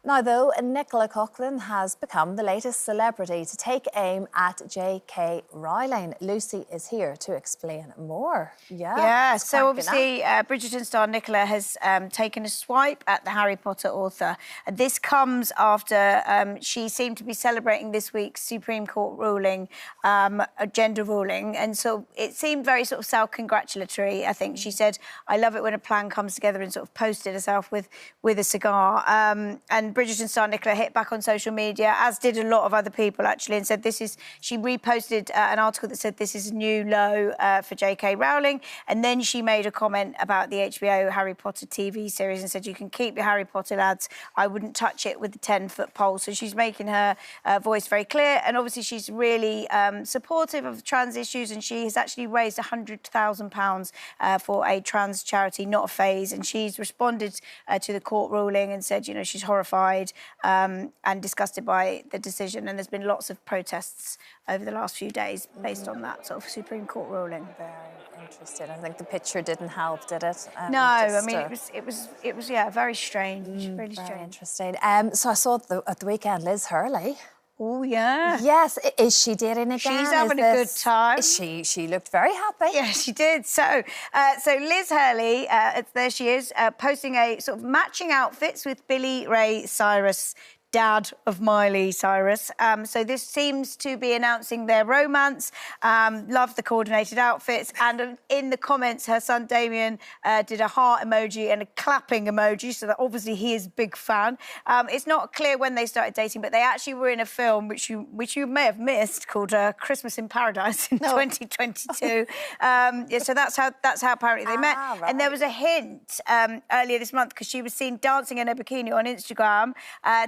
Now, though, Nicola Coughlan has become the latest celebrity to take aim at JK Rowling. Lucie is here to explain more. Yeah, so obviously Bridgerton star Nicola has taken a swipe at the Harry Potter author. This comes after she seemed to be celebrating this week's Supreme Court ruling, a gender ruling, and so it seemed very sort of self-congratulatory. I think she said, "I love it when a plan comes together," and sort of posted herself with a cigar. And Bridgerton star Nicola hit back on social media, as did a lot of other people actually, and said she reposted an article that said this is a new low for JK Rowling, and then she made a comment about the HBO Harry Potter TV series and said, "You can keep your Harry Potter, lads. I wouldn't touch it with the 10-foot pole." So she's making her voice very clear, and obviously she's really supportive of trans issues, and she has actually raised £100,000 for a trans charity, Not a Phase, and she's responded to the court ruling and said, you know, she's horrified and disgusted by the decision, and there's been lots of protests over the last few days based on that sort of Supreme Court ruling. Very interesting. I think the picture didn't help, did it? No, I mean it was yeah, very strange, really strange. Very interesting. So I saw at the weekend Liz Hurley. Oh, yeah. Yes, is she dating again? She's having a good time. She looked very happy. Yeah, she did. So Liz Hurley, there she is, posting a sort of matching outfits with Billy Ray Cyrus, dad of Miley Cyrus. So this seems to be announcing their romance. Love the coordinated outfits. And in the comments, her son Damien did a heart emoji and a clapping emoji, so that obviously he is a big fan. It's not clear when they started dating, but they actually were in a film which you may have missed called Christmas in Paradise in 2022. Yeah, so that's how apparently they met. Right. And there was a hint earlier this month because she was seen dancing in her bikini on Instagram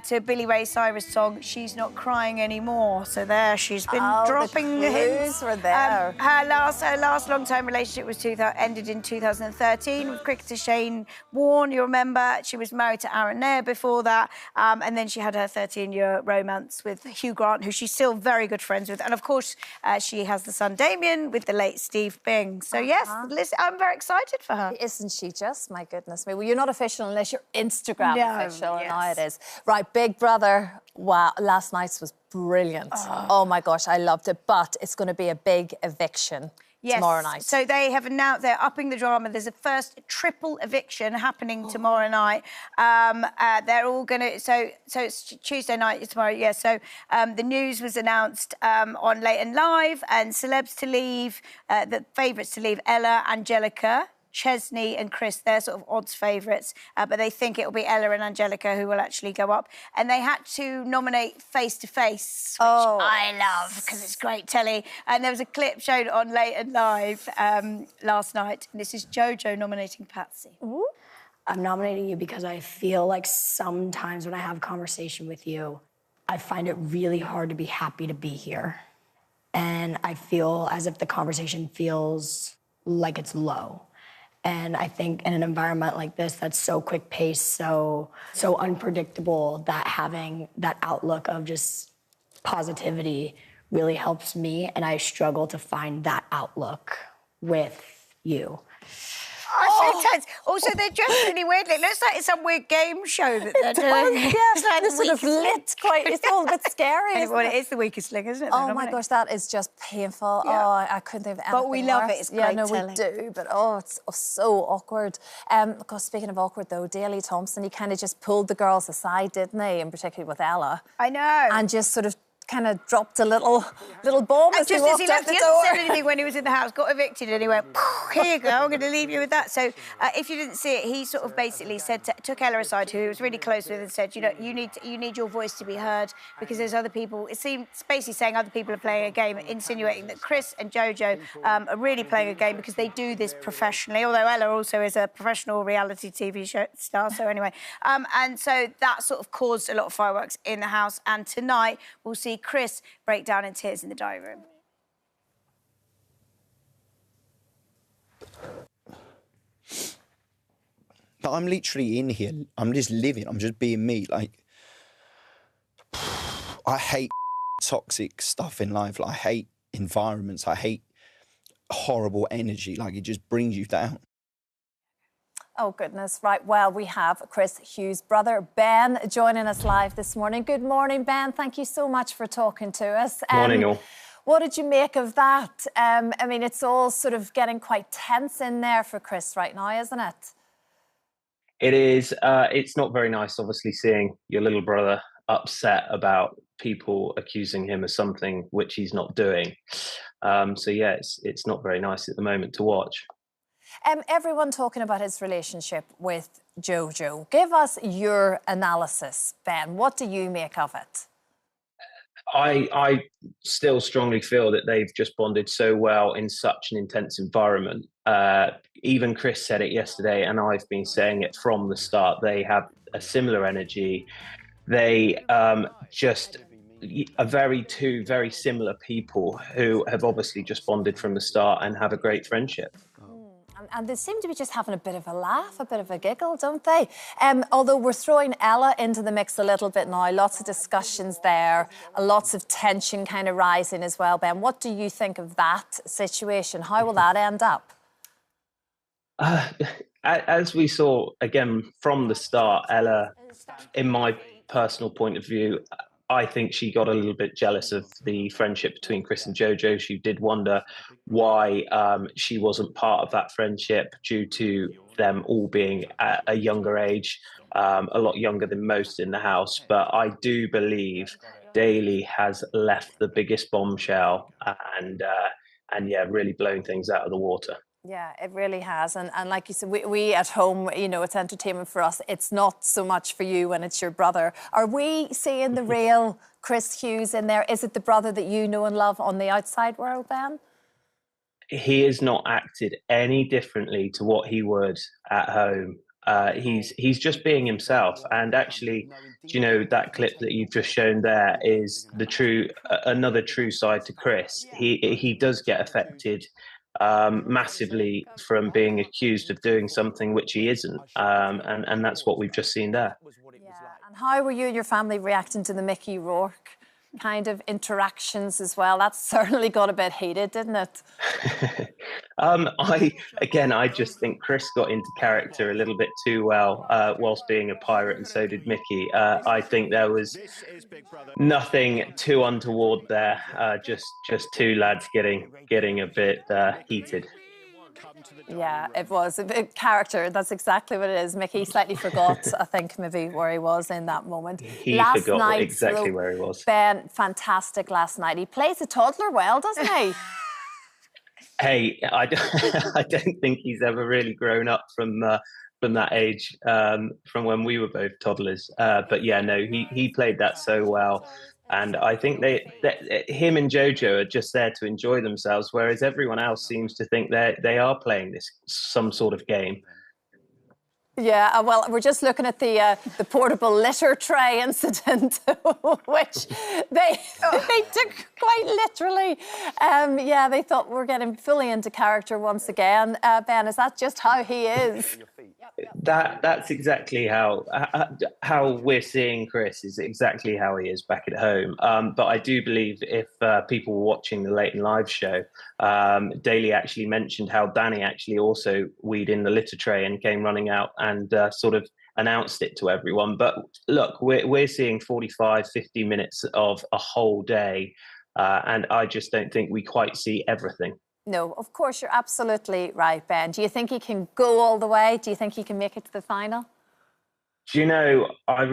to Billy Ray Cyrus song, She's Not Crying Anymore. So there, she's been dropping the hints. Were there. Her last long-term relationship was ended in 2013 with cricketer Shane Warne, you remember. She was married to Aaron Nair before that. And then she had her 13-year romance with Hugh Grant, who she's still very good friends with. And, of course, she has the son Damien with the late Steve Bing. So, yes, Liz, I'm very excited for her. Isn't she just? My goodness me. Well, you're not official unless you're Instagram official, yes. and now it is. Right, Big Brother, wow, last night's was brilliant. Oh my gosh, I loved it. But it's going to be a big eviction tomorrow night. So they have announced they're upping the drama. There's a first triple eviction happening tomorrow night. They're all going to... So it's Tuesday night tomorrow, yeah. So the news was announced on Late and Live, and celebs to leave, the favourites to leave, Ella, Angelica, Chesney and Chris, they're sort of odds favourites, but they think it'll be Ella and Angelica who will actually go up. And they had to nominate Face to Face, which I love because it's great telly. And there was a clip shown on Late and Live last night. And this is JoJo nominating Patsy. Ooh. I'm nominating you because I feel like sometimes when I have a conversation with you, I find it really hard to be happy to be here. And I feel as if the conversation feels like it's low. And I think in an environment like this that's so quick-paced, so unpredictable, that having that outlook of just positivity really helps me, and I struggle to find that outlook with you. Oh, so tense. Also, they're dressed really weirdly. It looks like it's some weird game show that they're doing. Yes, like this sort of lit quite. It's all a bit scary. Well, it is the weakest link, isn't it? Oh my gosh, that is just painful. Yeah. Oh, I couldn't think of anything But we love worse. it. It's great telling. We do. But it's so awkward. Because speaking of awkward, though, Daley Thompson, he kind of just pulled the girls aside, didn't he? And particularly with Ella. I know. And just sort of kind of dropped a little bomb as he walked out the door. He hadn't said anything when he was in the house, got evicted, and he went, here you go, I'm going to leave you with that. So if you didn't see it, he sort of basically said, took Ella aside, who he was really close with, and said, you know, you need your voice to be heard because there's other people. It seems basically saying other people are playing a game, insinuating that Chris and JoJo are really playing a game because they do this professionally, although Ella also is a professional reality TV show star, so anyway. And so that sort of caused a lot of fireworks in the house, and tonight we'll see Chris break down in tears in the diary room. But I'm literally in here. I'm just living. I'm just being me. Like, I hate toxic stuff in life. Like, I hate environments. I hate horrible energy. Like, it just brings you down. Oh, goodness. Right. Well, we have Chris Hughes' brother, Ben, joining us live this morning. Good morning, Ben. Thank you so much for talking to us. Morning, all. What did you make of that? I mean, it's all sort of getting quite tense in there for Chris right now, isn't it? It is. It's not very nice, obviously, seeing your little brother upset about people accusing him of something which he's not doing. So, yeah, it's not very nice at the moment to watch. Everyone talking about his relationship with JoJo. Give us your analysis, Ben. What do you make of it? I still strongly feel that they've just bonded so well in such an intense environment. Even Chris said it yesterday, and I've been saying it from the start. They have a similar energy. They just are two very similar people who have obviously just bonded from the start and have a great friendship. And they seem to be just having a bit of a laugh, a bit of a giggle, don't they? Although we're throwing Ella into the mix a little bit now, lots of discussions there, lots of tension kind of rising as well, Ben. What do you think of that situation? How will that end up? As we saw, again, from the start, Ella, in my personal point of view, I think she got a little bit jealous of the friendship between Chris and JoJo. She did wonder why she wasn't part of that friendship due to them all being at a younger age, a lot younger than most in the house. But I do believe Daly has left the biggest bombshell and yeah, really blown things out of the water. Yeah, it really has. And like you said, we at home, you know, it's entertainment for us. It's not so much for you when it's your brother. Are we seeing the real Chris Hughes in there? Is it the brother that you know and love on the outside world, Ben? He has not acted any differently to what he would at home. He's just being himself. And actually, you know, that clip that you've just shown there is another true side to Chris. He does get affected massively from being accused of doing something which he isn't, and that's what we've just seen there. Yeah. And how were you and your family reacting to the Mickey Rourke kind of interactions as well? That certainly got a bit heated, didn't it? I just think Chris got into character a little bit too well whilst being a pirate, and so did Mickey. I think there was nothing too untoward there, just two lads getting a bit heated. Yeah, it was a big character. That's exactly what it is. Mickey slightly forgot, I think, maybe where he was in that moment. He forgot exactly where he was. Ben, fantastic last night. He plays the toddler well, doesn't he? Hey, I don't think he's ever really grown up from that age, from when we were both toddlers. But yeah, no, he played that so well. And I think him and JoJo are just there to enjoy themselves, whereas everyone else seems to think they are playing some sort of game. Yeah, well, we're just looking at the portable litter tray incident, which they took quite literally. Yeah, they thought we're getting fully into character once again. Ben, is that just how he is? That's exactly how we're seeing Chris, is exactly how he is back at home. But I do believe if people were watching the Late and Live show, Daly actually mentioned how Danny actually also weed in the litter tray and came running out and sort of announced it to everyone. But look, we're seeing 45, 50 minutes of a whole day, and I just don't think we quite see everything. No, of course, you're absolutely right, Ben. Do you think he can go all the way? Do you think he can make it to the final? Do you know, I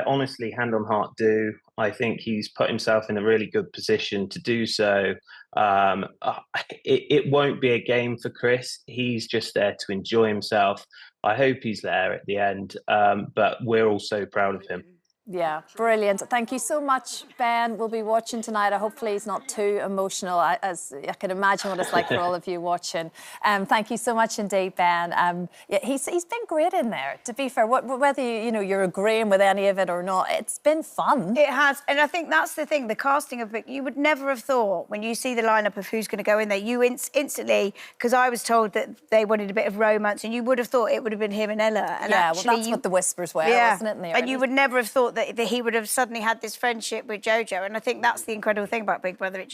honestly, hand on heart, do. I think he's put himself in a really good position to do so. It won't be a game for Chris. He's just there to enjoy himself. I hope he's there at the end, but we're all so proud of him. Yeah, brilliant. Thank you so mumuch, Ben. We'll be watching tonight. Hopefully he's not too emotional, as I can imagine what it's like for all of you watching. Thank you so much indeed, Ben. Yeah, he's been great in there, to be fair. Whether you're agreeing with any of it or not, it's been fun. It has, and I think that's the thing, the casting of it, you would never have thought, when you see the lineup of who's going to go in there, you instantly, because I was told that they wanted a bit of romance, and you would have thought it would have been him and Ella. And yeah, well, that's what the whispers were, wasn't it? In the and you would never have thought that he would have suddenly had this friendship with JoJo, and I think that's the incredible thing about Big Brother.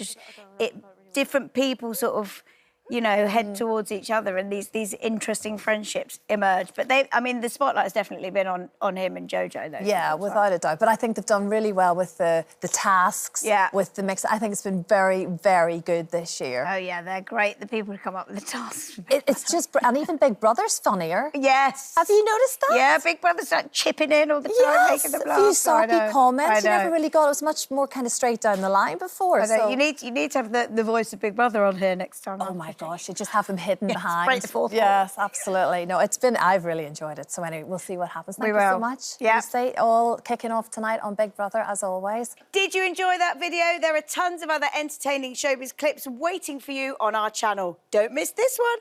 Different people sort of you know, head towards each other, and these interesting friendships emerge. But the spotlight has definitely been on him and JoJo, though. Yeah, without a doubt. But I think they've done really well with the tasks, with the mix. I think it's been very, very good this year. Oh, yeah, they're great, the people who come up with the tasks. It's just... And even Big Brother's funnier. Yes. Have you noticed that? Yeah, Big Brother's like chipping in all the time, making them laugh. A few soppy comments. You never really got... It was much more kind of straight down the line before. So. You need to have the voice of Big Brother on here next time. Oh, my gosh, you just have them hidden behind. Break the fourth wall. Yes, absolutely. No, I've really enjoyed it. So anyway, we'll see what happens. Thank you so much. Yeah. Lucie, all kicking off tonight on Big Brother, as always. Did you enjoy that video? There are tons of other entertaining Showbiz clips waiting for you on our channel. Don't miss this one.